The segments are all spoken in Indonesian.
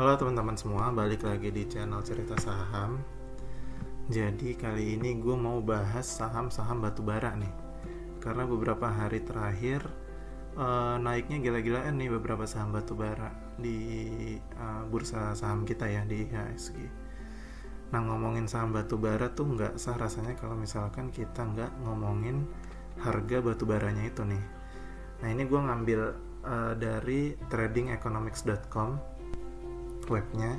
Halo teman-teman semua, balik lagi di channel Cerita Saham. Jadi kali ini gue mau bahas saham-saham batubara nih. Karena beberapa hari terakhir naiknya gila-gilaan nih beberapa saham batubara di bursa saham kita ya, di IHSG. Nah, ngomongin saham batubara tuh nggak sah rasanya kalau misalkan kita nggak ngomongin harga batubaranya itu nih. Nah, ini gue ngambil dari tradingeconomics.com webnya.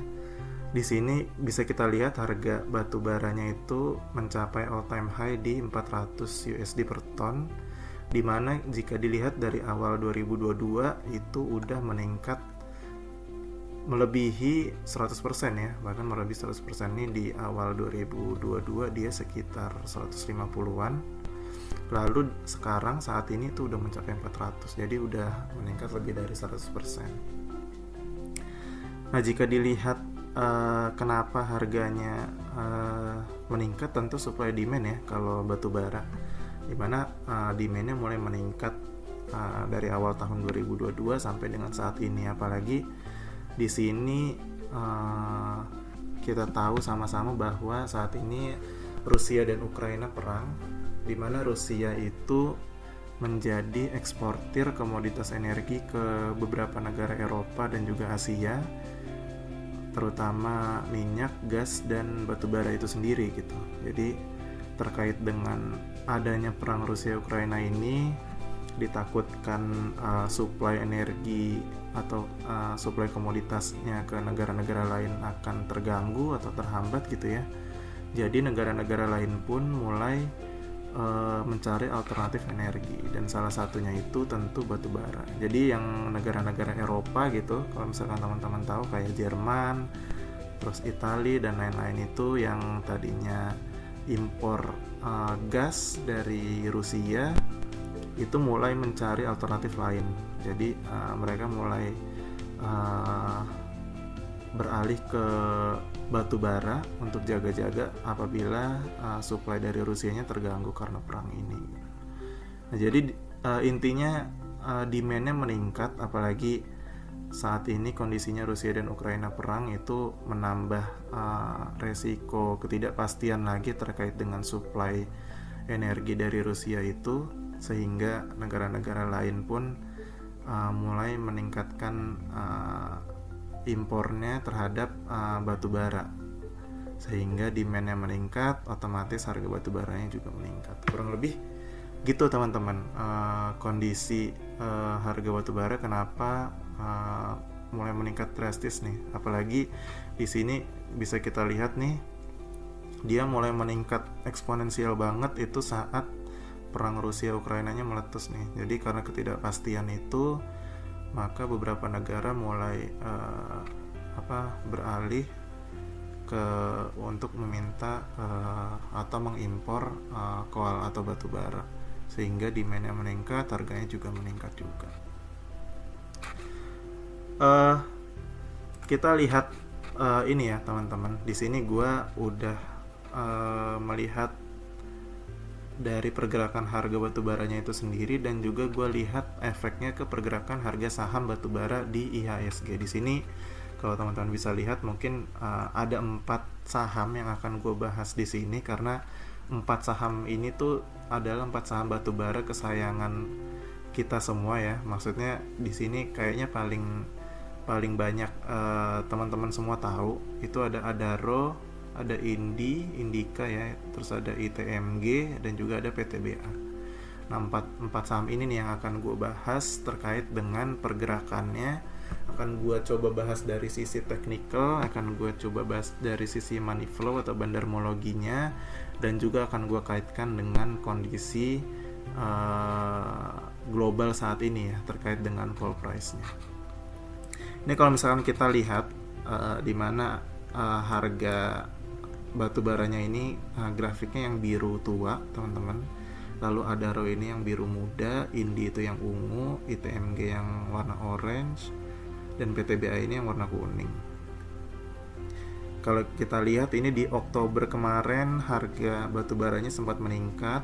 Di sini bisa kita lihat harga batu baranya itu mencapai all time high di 400 USD per ton, dimana jika dilihat dari awal 2022 itu udah meningkat melebihi 100% ya, bahkan melebihi 100%. Ini di awal 2022 dia sekitar 150-an, lalu sekarang saat ini tuh udah mencapai 400, jadi udah meningkat lebih dari 100%. Nah, jika dilihat kenapa harganya meningkat, tentu supply demand ya kalau batu bara, dimana demandnya mulai meningkat dari awal tahun 2022 sampai dengan saat ini. Apalagi di sini kita tahu sama-sama bahwa saat ini Rusia dan Ukraina perang, dimana Rusia itu menjadi eksportir komoditas energi ke beberapa negara Eropa dan juga Asia, terutama minyak, gas, dan batubara itu sendiri gitu. Jadi terkait dengan adanya perang Rusia-Ukraina ini, ditakutkan suplai energi atau suplai komoditasnya ke negara-negara lain akan terganggu atau terhambat gitu ya. Jadi negara-negara lain pun mulai mencari alternatif energi, dan salah satunya itu tentu batu bara. Jadi yang negara-negara Eropa gitu, kalau misalkan teman-teman tahu kayak Jerman, terus Italia dan lain-lain, itu yang tadinya impor gas dari Rusia itu mulai mencari alternatif lain. Jadi mereka mulai beralih ke batu bara untuk jaga-jaga apabila supply dari Rusianya terganggu karena perang ini. Nah, jadi intinya demand-nya meningkat, apalagi saat ini kondisinya Rusia dan Ukraina perang itu menambah resiko ketidakpastian lagi terkait dengan supply energi dari Rusia itu, sehingga negara-negara lain pun mulai meningkatkan impornya terhadap batu bara, sehingga demand-nya meningkat, otomatis harga batu baranya juga meningkat. Kurang lebih gitu teman-teman, kondisi harga batu bara kenapa mulai meningkat drastis nih. Apalagi di sini bisa kita lihat nih, dia mulai meningkat eksponensial banget itu saat perang Rusia Ukrainanya meletus nih. Jadi karena ketidakpastian itu, maka beberapa negara mulai beralih untuk meminta atau mengimpor coal atau batu bara, sehingga demand-nya meningkat, harganya juga meningkat juga. Kita lihat ini ya teman-teman. Di sini gue udah melihat dari pergerakan harga batubaranya itu sendiri, dan juga gue lihat efeknya ke pergerakan harga saham batubara di IHSG. Di sini kalau teman-teman bisa lihat, mungkin ada 4 saham yang akan gue bahas di sini, karena 4 saham ini tuh adalah 4 saham batubara kesayangan kita semua ya. Maksudnya di sini kayaknya paling banyak teman-teman semua tahu itu ada Adaro, ada Indika ya, terus ada ITMG, dan juga ada PTBA. Nah, 4 saham ini nih yang akan gue bahas terkait dengan pergerakannya. Akan gue coba bahas dari sisi technical, akan gue coba bahas dari sisi money flow atau bandarmologinya, dan juga akan gue kaitkan dengan kondisi global saat ini ya, terkait dengan coal price-nya. Ini kalau misalkan kita lihat di mana harga batu baranya ini, grafiknya yang biru tua teman-teman, lalu Adaro ini yang biru muda, Indi itu yang ungu, ITMG yang warna orange, dan PTBA ini yang warna kuning. Kalau kita lihat ini di Oktober kemarin harga batu baranya sempat meningkat,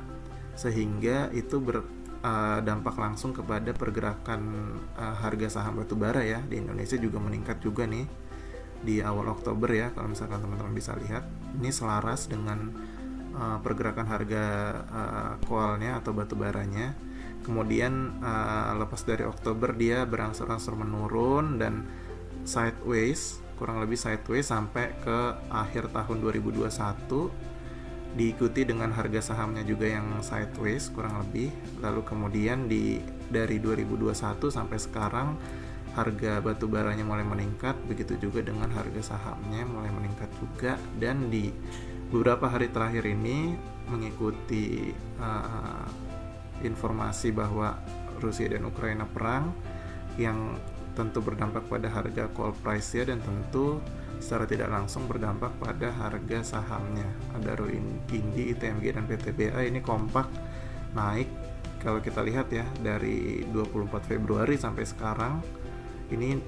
sehingga itu berdampak langsung kepada pergerakan harga saham batu bara ya. Di Indonesia juga meningkat juga nih. di awal Oktober ya, kalau misalkan teman-teman bisa lihat. Ini selaras dengan pergerakan harga coalnya atau batu baranya. Kemudian lepas dari Oktober dia berangsur-angsur menurun dan sideways, kurang lebih sideways sampai ke akhir tahun 2021, diikuti dengan harga sahamnya juga yang sideways kurang lebih. Lalu kemudian dari 2021 sampai sekarang harga batu baranya mulai meningkat, begitu juga dengan harga sahamnya mulai meningkat juga. Dan di beberapa hari terakhir ini mengikuti informasi bahwa Rusia dan Ukraina perang yang tentu berdampak pada harga coal price ya, dan tentu secara tidak langsung berdampak pada harga sahamnya. Adaro, Indi, ITMG dan PTBA ini kompak naik kalau kita lihat ya dari 24 Februari sampai sekarang. Ini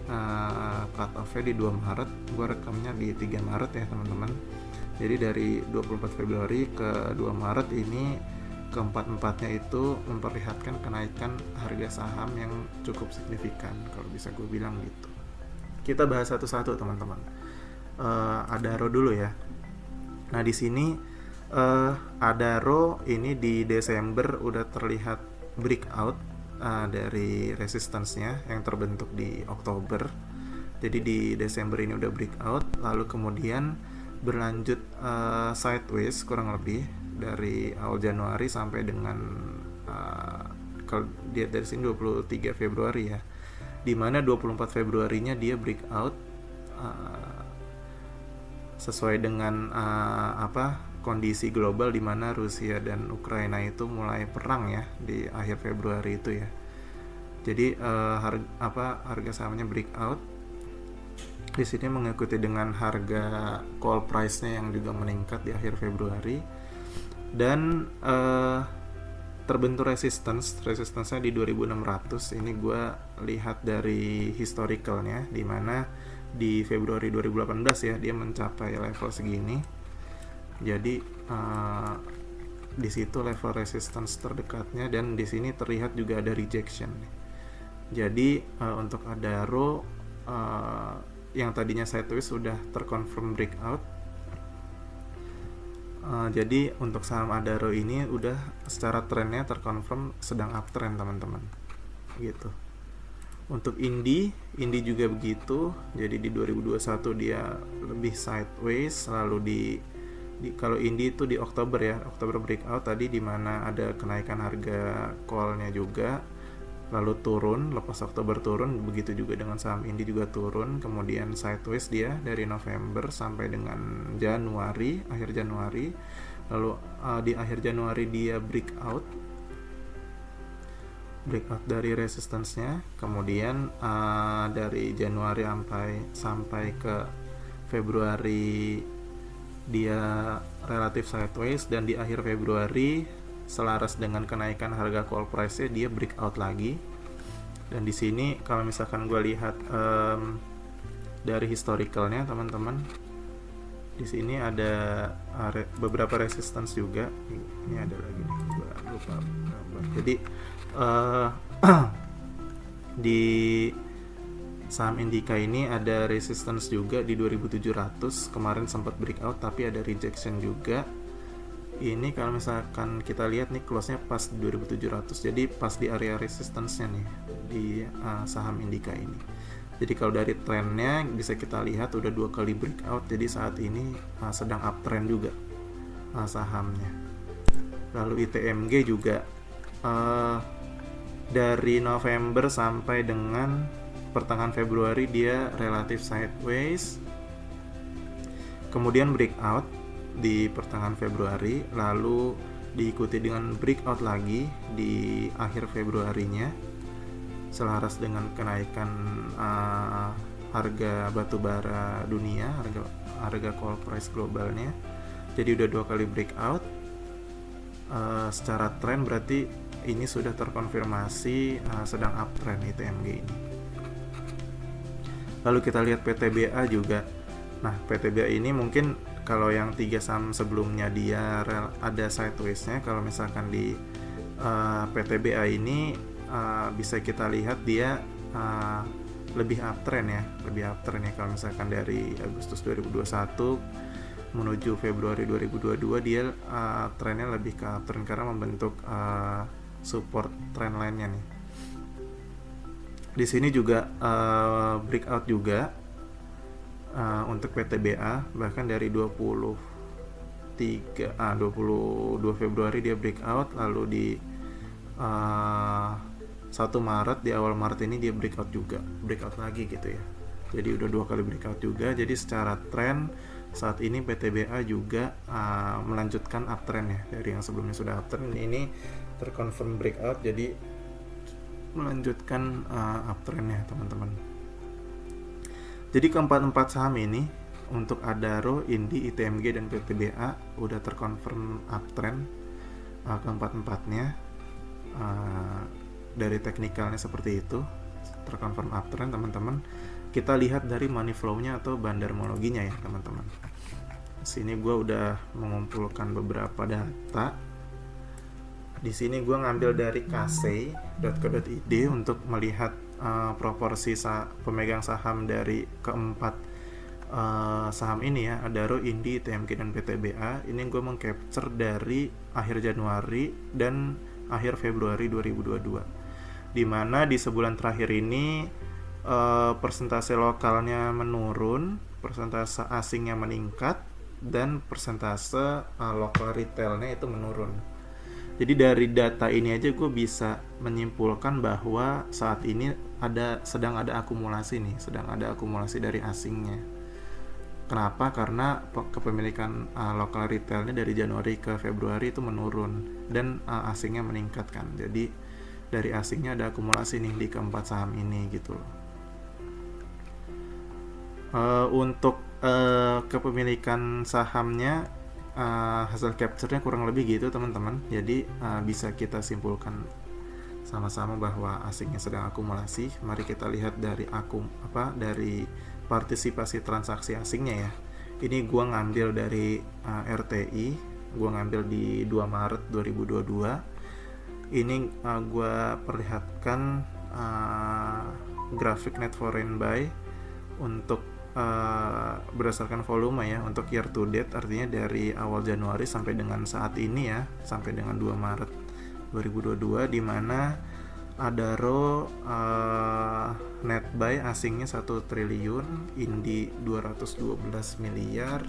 cut off-nya di 2 Maret, gua rekamnya di 3 Maret ya teman-teman. Jadi dari 24 Februari ke 2 Maret ini keempat-empatnya itu memperlihatkan kenaikan harga saham yang cukup signifikan, kalau bisa gue bilang gitu. Kita bahas satu-satu teman-teman. Adaro dulu ya. Nah di sini Adaro ini di Desember udah terlihat breakout dari resistance-nya yang terbentuk di Oktober. Jadi di Desember ini udah breakout, lalu kemudian berlanjut sideways kurang lebih dari awal Januari sampai dengan kalau dia dari sini 23 Februari ya, dimana 24 Februarinya dia breakout sesuai dengan kondisi global di mana Rusia dan Ukraina itu mulai perang ya di akhir Februari itu ya. Jadi harga sahamnya breakout di sini mengikuti dengan harga coal price-nya yang juga meningkat di akhir Februari. Dan terbentuk resistance-nya di 2600. Ini gue lihat dari historicalnya, di mana di Februari 2018 ya dia mencapai level segini. Jadi di situ level resistance terdekatnya, dan di sini terlihat juga ada rejection. Jadi untuk Adaro yang tadinya sideways sudah terconfirm breakout. Jadi untuk saham Adaro ini udah secara trennya terkonfirm sedang uptrend teman-teman gitu. Untuk Indi juga begitu. Jadi di 2021 dia lebih sideways, lalu di kalau Indi itu di Oktober ya, Oktober breakout tadi, di mana ada kenaikan harga coalnya juga, lalu turun, lepas Oktober turun, begitu juga dengan saham Indi juga turun, kemudian sideways dia dari November sampai dengan Januari, akhir Januari, lalu di akhir Januari dia breakout dari resistance-nya, kemudian dari Januari sampai ke Februari dia relatif sideways, dan di akhir Februari selaras dengan kenaikan harga coal price-nya dia breakout lagi. Dan di sini kalau misalkan gue lihat dari historicalnya teman-teman, di sini ada beberapa resistance juga. Ini ada lagi nih, gue lupa gambar. Jadi di saham Indika ini ada resistance juga di 2700, kemarin sempat breakout tapi ada rejection juga. Ini kalau misalkan kita lihat nih close-nya pas di 2700, jadi pas di area resistance-nya nih di saham Indika ini. Jadi kalau dari trennya bisa kita lihat udah 2 kali breakout, jadi saat ini sedang uptrend juga sahamnya. Lalu ITMG juga dari November sampai dengan pertengahan Februari dia relatif sideways, kemudian breakout di pertengahan Februari, lalu diikuti dengan breakout lagi di akhir Februarinya, selaras dengan kenaikan harga batubara dunia, harga coal price globalnya. Jadi udah 2 kali breakout. Secara tren berarti ini sudah terkonfirmasi sedang uptrend ITMG ini. Lalu kita lihat PTBA juga. Nah, PTBA ini mungkin kalau yang 3 saham sebelumnya dia ada sideways-nya, kalau misalkan di PTBA ini bisa kita lihat dia lebih uptrend ya, kalau misalkan dari Agustus 2021 menuju Februari 2022 dia trennya lebih ke uptrend karena membentuk support trend line-nya nih. Di sini juga breakout juga untuk PTBA, bahkan dari 22 Februari dia breakout, lalu di 1 Maret, di awal Maret ini dia breakout lagi gitu ya. Jadi udah 2 kali breakout juga. Jadi secara tren saat ini PTBA juga melanjutkan uptrend ya, dari yang sebelumnya sudah uptrend, ini terconfirm breakout, jadi melanjutkan uptrend ya teman-teman. Jadi keempat-empat saham ini untuk Adaro, Indi, ITMG, dan PTBA udah terconfirm uptrend keempat-empatnya. Dari teknikalnya seperti itu, terconfirm uptrend teman-teman. Kita lihat dari money flow-nya atau bandarmologinya ya teman-teman. Sini gue udah mengumpulkan beberapa data. Di sini gue ngambil dari kasei.co.id untuk melihat proporsi pemegang saham dari keempat saham ini ya, Adaro, Indi, ITMG, dan PTBA. Ini gue mengcapture dari akhir Januari dan akhir Februari 2022, dimana di sebulan terakhir ini persentase lokalnya menurun, persentase asingnya meningkat, dan persentase lokal retailnya itu menurun. Jadi dari data ini aja gue bisa menyimpulkan bahwa saat ini sedang ada akumulasi dari asingnya. Kenapa? Karena kepemilikan lokal retailnya dari Januari ke Februari itu menurun dan asingnya meningkat kan. Jadi dari asingnya ada akumulasi nih di keempat saham ini gitu loh. Untuk kepemilikan sahamnya, hasil capture-nya kurang lebih gitu teman-teman. Jadi bisa kita simpulkan sama-sama bahwa asingnya sedang akumulasi. Mari kita lihat dari dari partisipasi transaksi asingnya ya. Ini gua ngambil dari RTI, gua ngambil di 2 Maret 2022. Ini gua perlihatkan grafik net foreign buy untuk berdasarkan volume ya, untuk year to date, artinya dari awal Januari sampai dengan saat ini ya, sampai dengan 2 Maret 2022, di mana Adaro net buy asingnya 1 triliun, Indi 212 miliar,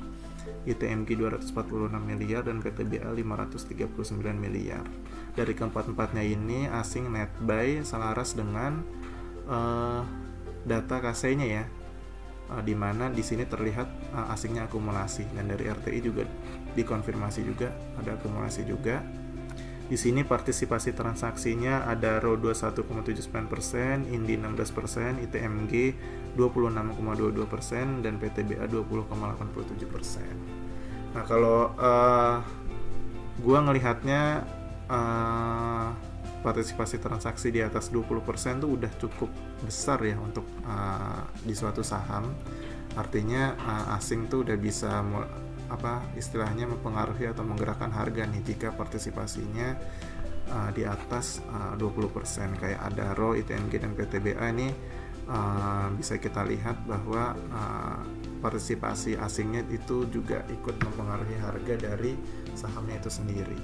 ITMG 246 miliar, dan PTBA 539 miliar. Dari keempat-empatnya ini asing net buy selaras dengan data kaseinya ya, di mana di sini terlihat asingnya akumulasi, dan dari RTI juga dikonfirmasi juga ada akumulasi juga. Di sini partisipasi transaksinya ada Adaro 21,79%, Indi 16%, ITMG 26,22%, dan PTBA 20,87%. Nah kalau gua ngelihatnya partisipasi transaksi di atas 20% tuh udah cukup besar ya untuk di suatu saham. Artinya asing tuh udah bisa istilahnya mempengaruhi atau menggerakkan harga nih jika partisipasinya di atas 20%. Kayak Adaro, ITMG, dan PTBA ini bisa kita lihat bahwa partisipasi asingnya itu juga ikut mempengaruhi harga dari sahamnya itu sendiri.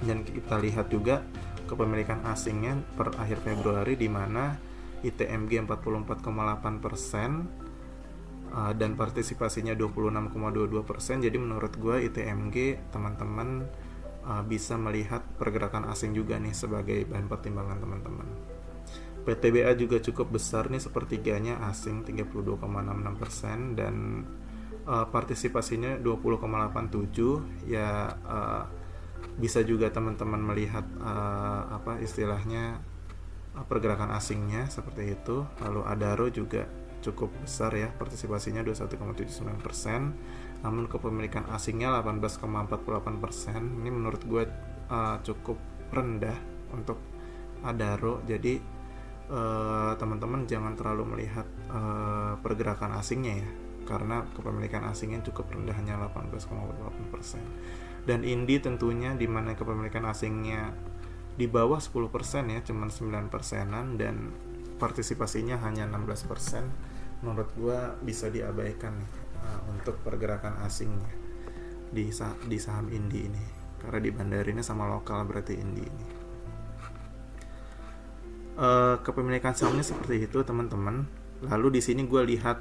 Dan kita lihat juga kepemilikan asingnya per akhir Februari, di mana ITMG 44,8% dan partisipasinya 26,22%. Jadi menurut gue ITMG teman-teman bisa melihat pergerakan asing juga nih sebagai bahan pertimbangan teman-teman. PTBA juga cukup besar nih, sepertiganya asing 32,66%, dan partisipasinya 20,87 ya. Bisa juga teman-teman melihat istilahnya pergerakan asingnya seperti itu. Lalu Adaro juga cukup besar ya, partisipasinya 21,79%, namun kepemilikan asingnya 18,48%. Ini menurut gue cukup rendah untuk Adaro. Jadi teman-teman jangan terlalu melihat pergerakan asingnya ya, karena kepemilikan asingnya cukup rendah, hanya 18,48%. Dan Indi tentunya, di mana kepemilikan asingnya di bawah 10% ya, cuman 9%-an, dan partisipasinya hanya 16%, menurut gua bisa diabaikan nih, untuk pergerakan asingnya di saham Indi ini, karena dibandarinnya sama lokal, berarti Indi ini. Kepemilikan sahamnya seperti itu teman-teman. Lalu di sini gue lihat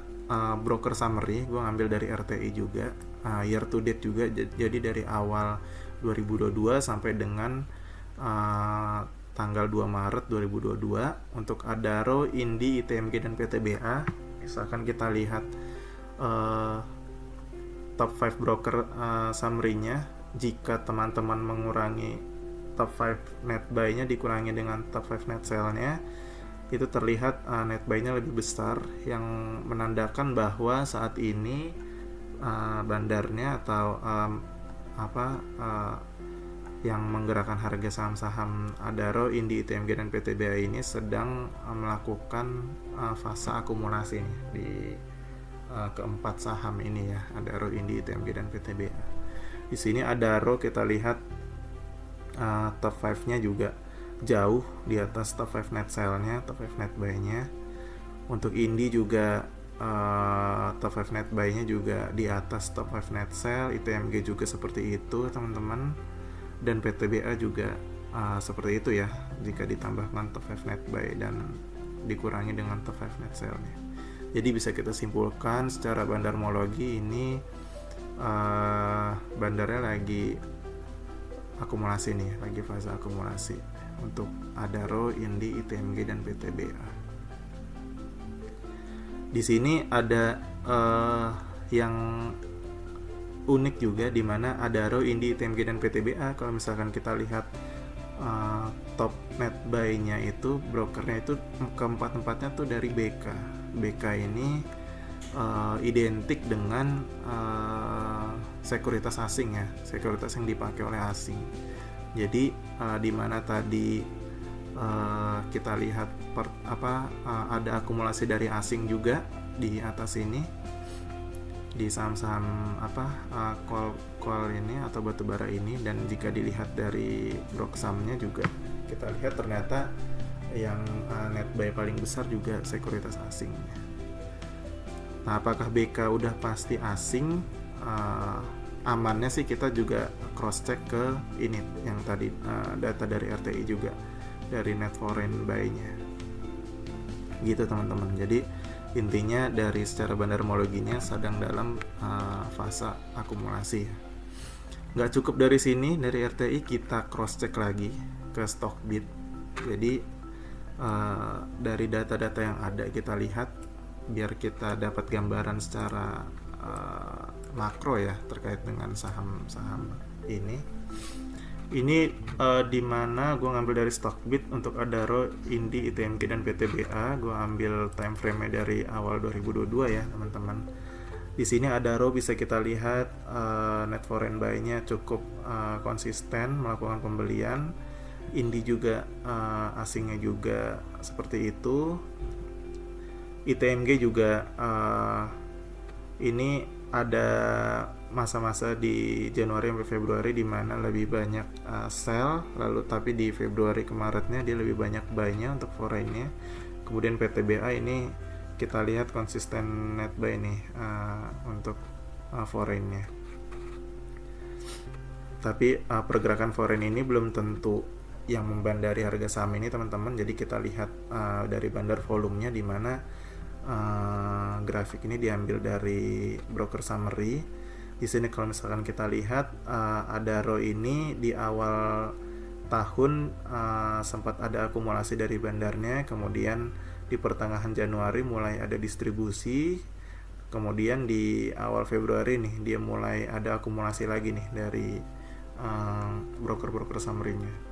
broker summary, gue ngambil dari RTI juga, year to date juga, jadi dari awal 2022 sampai dengan tanggal 2 Maret 2022 untuk Adaro, Indi, ITMG, dan PTBA. Misalkan kita lihat top 5 broker summary-nya, jika teman-teman mengurangi top 5 net buy-nya dikurangi dengan top 5 net sell-nya, itu terlihat net buy-nya lebih besar, yang menandakan bahwa saat ini bandarnya atau yang menggerakkan harga saham-saham Adaro, Indi, ITMG, dan PTBA ini sedang melakukan fase akumulasi nih, di keempat saham ini ya, Adaro, Indi, ITMG, dan PTBA. Di sini Adaro kita lihat top 5-nya juga jauh di atas top 5 net sell-nya, top 5 net buy-nya. Untuk Indi juga top 5 net buy-nya juga di atas top 5 net sell, ITMG juga seperti itu teman-teman, dan PTBA juga seperti itu ya, jika ditambahkan top 5 net buy dan dikurangi dengan top 5 net sell-nya. Jadi bisa kita simpulkan secara bandarmologi ini bandarnya lagi akumulasi nih, lagi fase akumulasi untuk Adaro, Indi, ITMG, dan PTBA. Di sini ada yang unik juga, di mana Adaro, Indi, ITMG, dan PTBA kalau misalkan kita lihat top net buy-nya itu, brokernya itu keempat-empatnya tuh dari BK. BK ini identik dengan sekuritas asing ya, sekuritas yang dipakai oleh asing. Jadi di mana tadi kita lihat ada akumulasi dari asing juga di atas ini, di saham-saham call ini atau batubara ini, dan jika dilihat dari broksamnya juga kita lihat ternyata yang net buy paling besar juga sekuritas asing. Nah, apakah BK udah pasti asing? Amannya sih kita juga cross check ke ini yang tadi data dari RTI juga, dari net foreign buy-nya gitu teman-teman. Jadi intinya dari secara bandarmologinya sedang dalam fase akumulasi. Nggak cukup dari sini, dari RTI kita cross check lagi ke Stockbit. Jadi dari data-data yang ada kita lihat, biar kita dapat gambaran secara makro ya terkait dengan saham-saham ini. Ini dimana gue ngambil dari Stockbit untuk Adaro, Indi, ITMG, dan PTBA. Gue ambil time frame-nya dari awal 2022 ya teman-teman. Di sini Adaro bisa kita lihat net foreign buy-nya cukup konsisten melakukan pembelian. Indi juga asingnya juga seperti itu. ITMG juga ini ada masa-masa di Januari sampai Februari di mana lebih banyak sell, lalu tapi di Februari ke Maretnya dia lebih banyak buy-nya untuk foreign-nya. Kemudian PTBA ini kita lihat konsisten net buy nih untuk foreign-nya. Tapi pergerakan foreign ini belum tentu yang membandari harga saham ini teman-teman. Jadi kita lihat dari bandar volumenya, di mana grafik ini diambil dari broker summary. Di sini kalau misalkan kita lihat Adaro ini di awal tahun sempat ada akumulasi dari bandarnya, kemudian di pertengahan Januari mulai ada distribusi, kemudian di awal Februari nih dia mulai ada akumulasi lagi nih dari broker-broker summary-nya.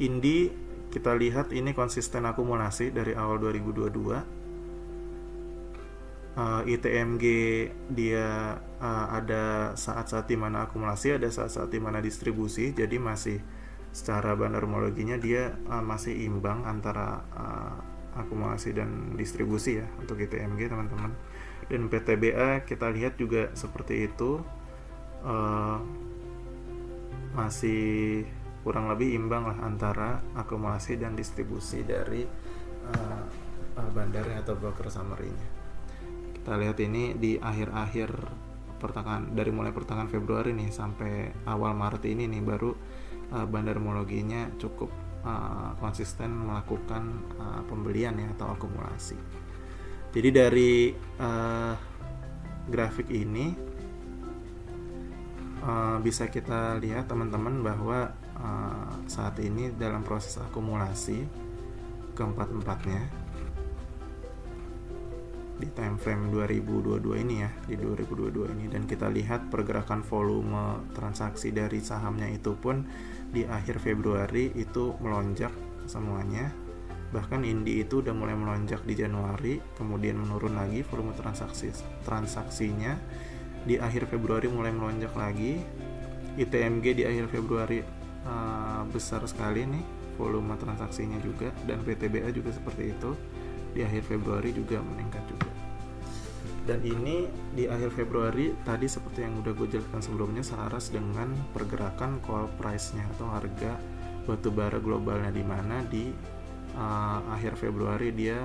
Indi kita lihat ini konsisten akumulasi dari awal 2022. ITMG dia ada saat-saat di mana akumulasi, ada saat-saat di mana distribusi. Jadi masih secara bandarmologinya dia masih imbang antara akumulasi dan distribusi ya untuk ITMG teman-teman. Dan PTBA kita lihat juga seperti itu, masih kurang lebih imbang lah antara akumulasi dan distribusi dari bandarnya atau broker summary-nya. Kita lihat ini di akhir-akhir dari mulai pertengahan Februari nih sampai awal Maret ini nih baru bandarmologinya cukup konsisten melakukan pembelian ya atau akumulasi. Jadi dari grafik ini bisa kita lihat teman-teman bahwa saat ini dalam proses akumulasi keempat-empatnya di time frame 2022 ini ya, di 2022 ini, dan kita lihat pergerakan volume transaksi dari sahamnya itu pun di akhir Februari itu melonjak semuanya. Bahkan Indi itu udah mulai melonjak di Januari, kemudian menurun lagi volume transaksinya di akhir Februari mulai melonjak lagi. ITMG di akhir Februari besar sekali nih volume transaksinya juga, dan PTBA juga seperti itu, di akhir Februari juga meningkat juga. Dan ini di akhir Februari tadi seperti yang udah gue jelaskan sebelumnya selaras dengan pergerakan call price-nya atau harga batubara globalnya, di mana di akhir Februari dia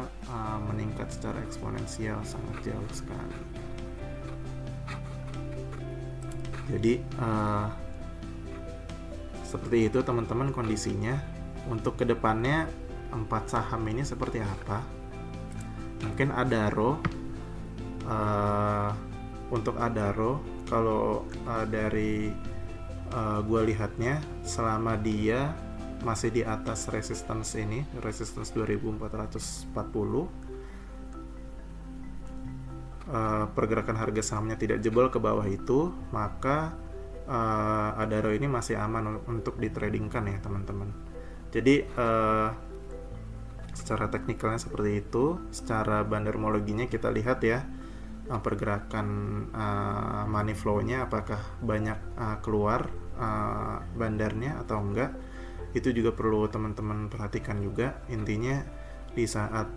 meningkat secara eksponensial sangat jauh sekali. Jadi seperti itu teman-teman kondisinya. Untuk kedepannya 4 saham ini seperti apa? Mungkin Adaro. Untuk Adaro kalau dari gue lihatnya selama dia masih di atas resistance 2440, pergerakan harga sahamnya tidak jebol ke bawah itu, maka Adaro ini masih aman untuk ditradingkan ya teman-teman. Jadi secara teknikalnya seperti itu. Secara bandarmologinya kita lihat ya pergerakan money flow-nya, apakah banyak keluar bandarnya atau enggak. Itu juga perlu teman-teman perhatikan juga. Intinya di saat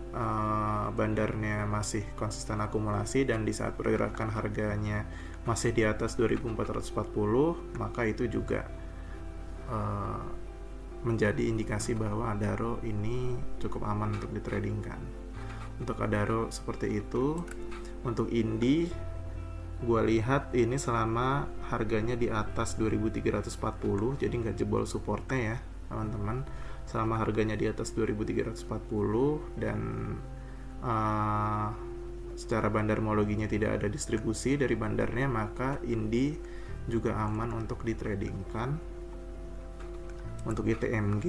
bandarnya masih konsisten akumulasi dan di saat pergerakan harganya masih di atas 2440, maka itu juga menjadi indikasi bahwa Adaro ini cukup aman untuk ditradingkan. Untuk Adaro seperti itu. Untuk Indi gue lihat ini selama harganya di atas 2340, jadi nggak jebol supportnya ya teman-teman. Selama harganya di atas 2340 dan secara bandarmologinya tidak ada distribusi dari bandarnya, maka Indi juga aman untuk ditradingkan. Untuk ITMG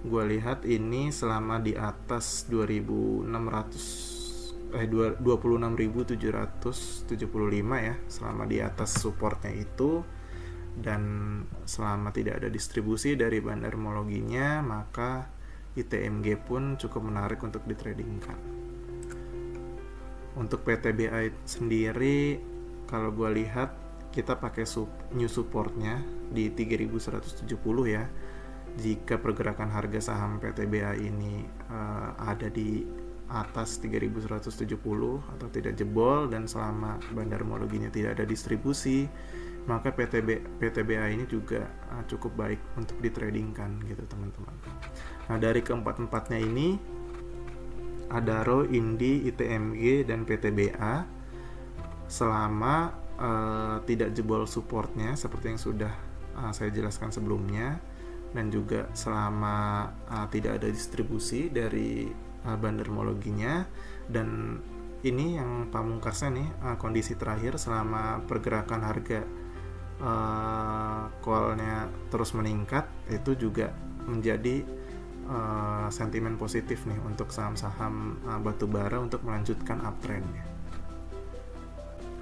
gue lihat ini selama di atas 26.775 ya, selama di atas supportnya itu dan selama tidak ada distribusi dari bandarmologinya, maka ITMG pun cukup menarik untuk ditradingkan. Untuk PTBA sendiri kalau gue lihat kita pakai new supportnya di 3170 ya. Jika pergerakan harga saham PTBA ini ada di atas 3170 atau tidak jebol dan selama bandarmologinya tidak ada distribusi, maka PTBA ini juga cukup baik untuk ditradingkan gitu teman-teman. Nah dari keempat-empatnya ini Adaro, Indi, ITMG, dan PTBA selama tidak jebol supportnya seperti yang sudah saya jelaskan sebelumnya, dan juga selama tidak ada distribusi dari bandarmologinya, dan ini yang pamungkasnya nih kondisi terakhir selama pergerakan harga call-nya terus meningkat, itu juga menjadi sentimen positif nih untuk saham-saham batubara untuk melanjutkan uptrendnya.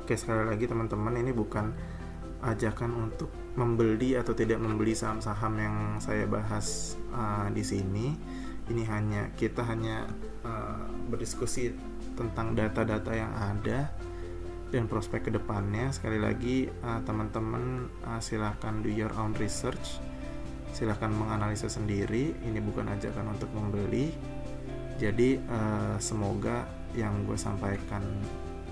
Oke, sekali lagi teman-teman, ini bukan ajakan untuk membeli atau tidak membeli saham-saham yang saya bahas di sini. Ini kita hanya berdiskusi tentang data-data yang ada dan prospek kedepannya. Sekali lagi teman-teman silakan do your own research, silakan menganalisa sendiri. Ini bukan ajakan untuk membeli. Jadi semoga yang gue sampaikan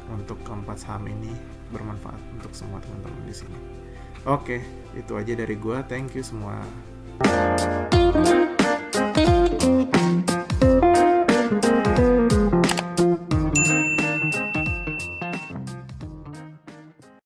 untuk keempat saham ini bermanfaat untuk semua teman-teman di sini. Oke, itu aja dari gue. Thank you semua.